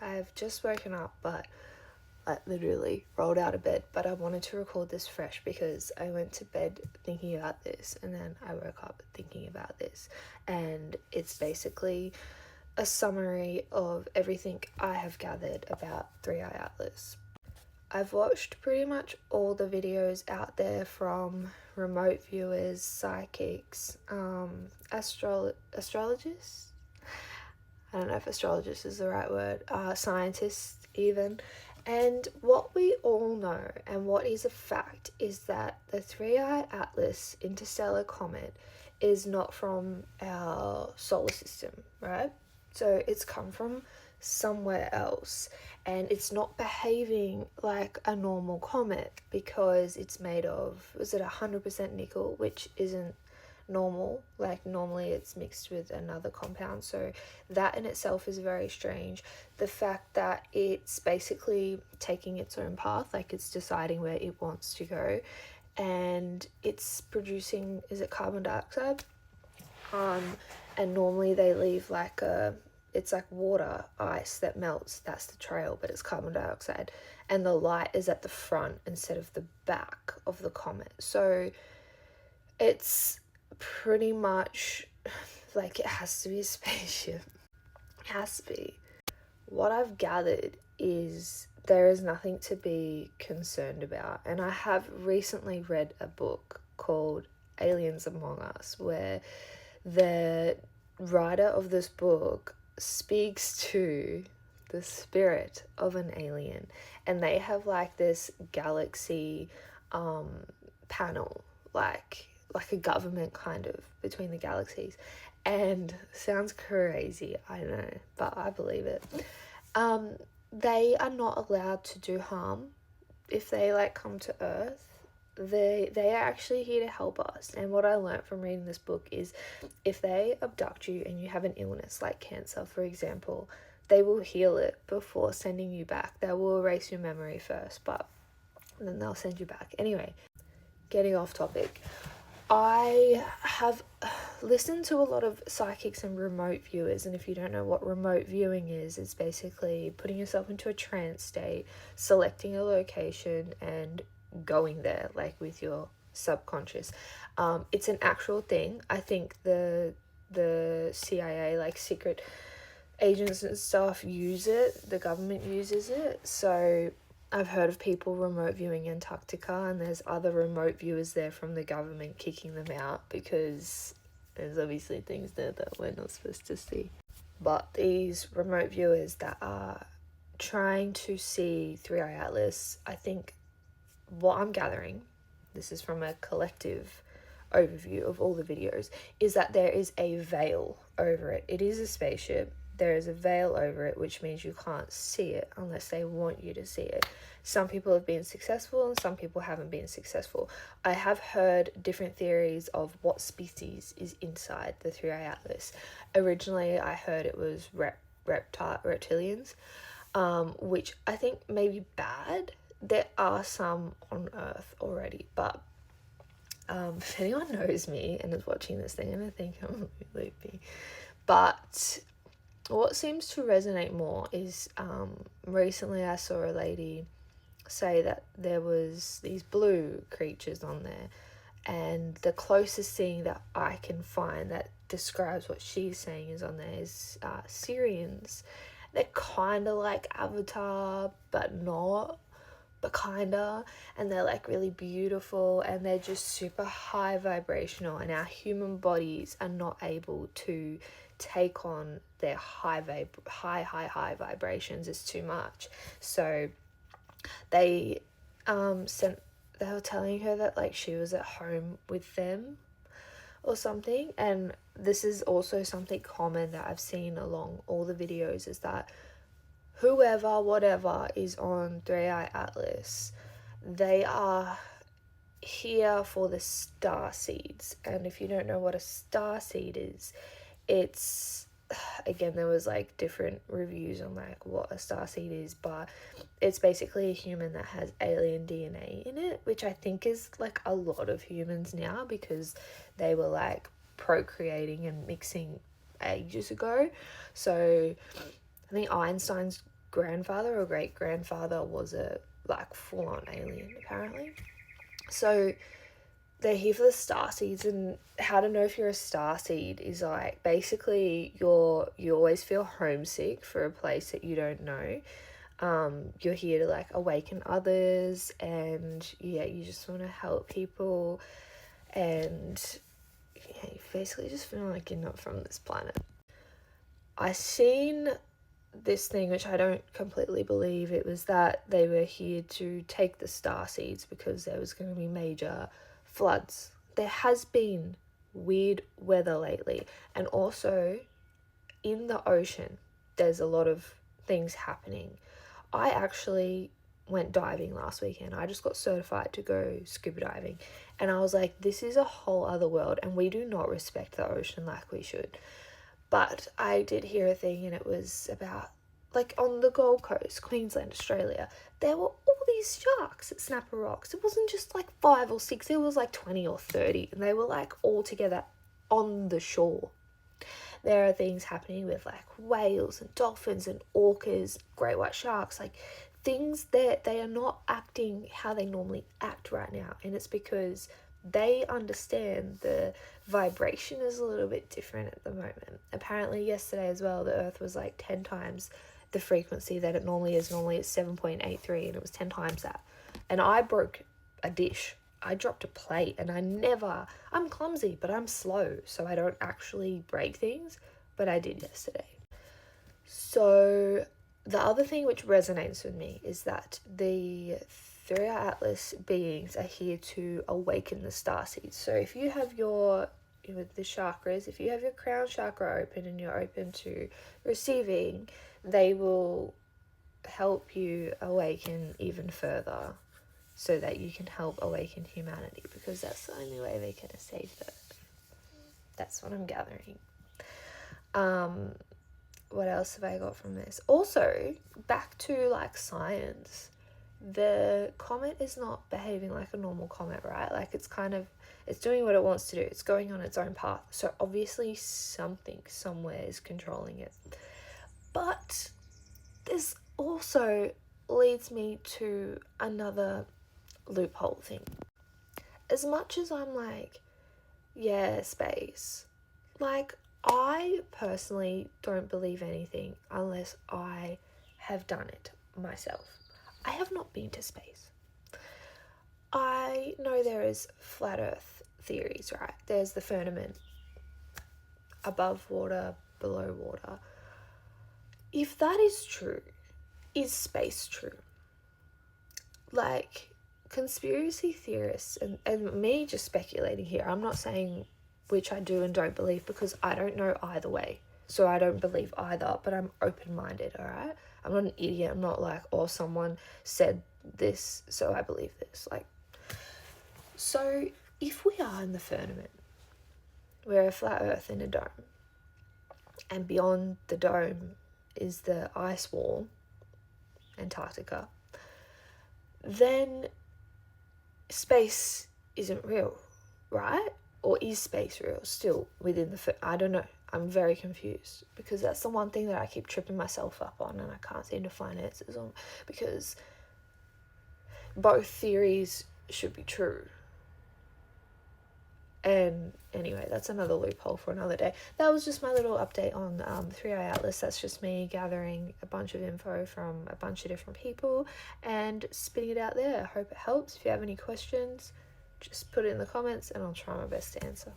I've just woken up, but I literally rolled out of bed, but I wanted to record this fresh because I went to bed thinking about this and then I woke up thinking about this. And it's basically a summary of everything I have gathered about Three Eye Atlas. I've watched pretty much all the videos out there from remote viewers, psychics, astrologists. I don't know if astrologist is the right word, scientists even. And what we all know and what is a fact is that the Three Eye Atlas interstellar comet is not from our solar system, right? So it's come from somewhere else, and it's not behaving like a normal comet because it's made of, was it 100% nickel, which isn't normal. Like normally it's mixed with another compound, so that in itself is very strange. The fact that it's basically taking its own path, like it's deciding where it wants to go, and it's producing, is it carbon dioxide? And normally they leave like it's like water, ice that melts, that's the trail, but it's carbon dioxide. And the light is at the front instead of the back of the comet. So it's pretty much like it has to be a spaceship. It has to be. What I've gathered is there is nothing to be concerned about. And I have recently read a book called Aliens Among Us, where the writer of this book speaks to the spirit of an alien, and they have like this galaxy panel, like a government kind of between the galaxies. And sounds crazy, I know, but I believe it. They are not allowed to do harm. If they like come to Earth, they are actually here to help us. And what I learned from reading this book is if they abduct you and you have an illness like cancer, for example, they will heal it before sending you back. They will erase your memory first, but then they'll send you back. Anyway, getting off topic. I have listened to a lot of psychics and remote viewers, and if you don't know what remote viewing is, it's basically putting yourself into a trance state, selecting a location and going there, like with your subconscious. It's an actual thing. I think the CIA, like secret agents and stuff, use it. The government uses it. So I've heard of people remote viewing Antarctica, and there's other remote viewers there from the government kicking them out because there's obviously things there that we're not supposed to see. But these remote viewers that are trying to see Three Eye Atlas, I think what I'm gathering, this is from a collective overview of all the videos, is that there is a veil over it. It is a spaceship. There is a veil over it, which means you can't see it unless they want you to see it. Some people have been successful and some people haven't been successful. I have heard different theories of what species is inside the Three Eye Atlas. Originally, I heard it was reptilians, which I think may be bad. There are some on Earth already, but if anyone knows me and is watching this, they're going to think I'm really loopy. But what seems to resonate more is recently I saw a lady say that there was these blue creatures on there, and the closest thing that I can find that describes what she's saying is on there is Syrians. They're kind of like Avatar, but not, but kinda, and they're like really beautiful, and they're just super high vibrational, and our human bodies are not able to take on their high vibrations. It's too much. So they they were telling her that like she was at home with them or something. And this is also something common that I've seen along all the videos, is that whoever, whatever is on Three Eye Atlas, they are here for the star seeds. And if you don't know what a star seed is, it's, again, there was like different reviews on like what a star seed is, but it's basically a human that has alien DNA in it, which I think is like a lot of humans now, because they were like procreating and mixing ages ago. So I think Einstein's grandfather or great grandfather was a like full on alien apparently. So they're here for the starseeds, and how to know if you're a starseed is like basically you always feel homesick for a place that you don't know. You're here to like awaken others, and yeah, you just want to help people, and yeah, you basically just feel like you're not from this planet. I seen this thing which I don't completely believe. It was that they were here to take the star seeds because there was going to be major floods. There has been weird weather lately, and also in the ocean there's a lot of things happening. I actually went diving last weekend. I just got certified to go scuba diving, and I was like, this is a whole other world, and we do not respect the ocean like we should. But I did hear a thing, and it was about like on the Gold Coast, Queensland, Australia, there were all these sharks at Snapper Rocks. It wasn't just like 5 or 6, it was like 20 or 30, and they were like all together on the shore. There are things happening with like whales and dolphins and orcas, great white sharks, like things that they are not acting how they normally act right now. And it's because they understand the vibration is a little bit different at the moment. Apparently yesterday as well, the earth was like 10 times the frequency that it normally is. Normally it's 7.83 and it was 10 times that. And I broke a dish. I dropped a plate, and I'm clumsy, but I'm slow, so I don't actually break things, but I did yesterday. So the other thing which resonates with me is that the 3i Atlas beings are here to awaken the starseeds. So if you have with the chakras, if you have your crown chakra open and you're open to receiving, they will help you awaken even further, so that you can help awaken humanity, because that's the only way they're going to save the earth. That's what I'm gathering. What else have I got from this? Also, back to like science, the comet is not behaving like a normal comet, right? Like it's doing what it wants to do. It's going on its own path. So obviously something somewhere is controlling it. But this also leads me to another loophole thing. As much as I'm like, yeah, space, like I personally don't believe anything unless I have done it myself. I have not been to space. I know there is flat earth theories, right? There's the firmament, above water, below water. If that is true, is space true? Like, conspiracy theorists, and me just speculating here, I'm not saying which I do and don't believe, because I don't know either way. So I don't believe either, but I'm open-minded, all right? I'm not an idiot. I'm not like, oh, someone said this, so I believe this. Like, so if we are in the firmament, we're a flat earth in a dome, and beyond the dome is the ice wall, Antarctica, then space isn't real, right? Or is space real still within I don't know. I'm very confused, because that's the one thing that I keep tripping myself up on, and I can't seem to find answers on, because both theories should be true. And anyway, that's another loophole for another day. That was just my little update on 3i Atlas. That's just me gathering a bunch of info from a bunch of different people and spitting it out there. I hope it helps. If you have any questions, just put it in the comments and I'll try my best to answer.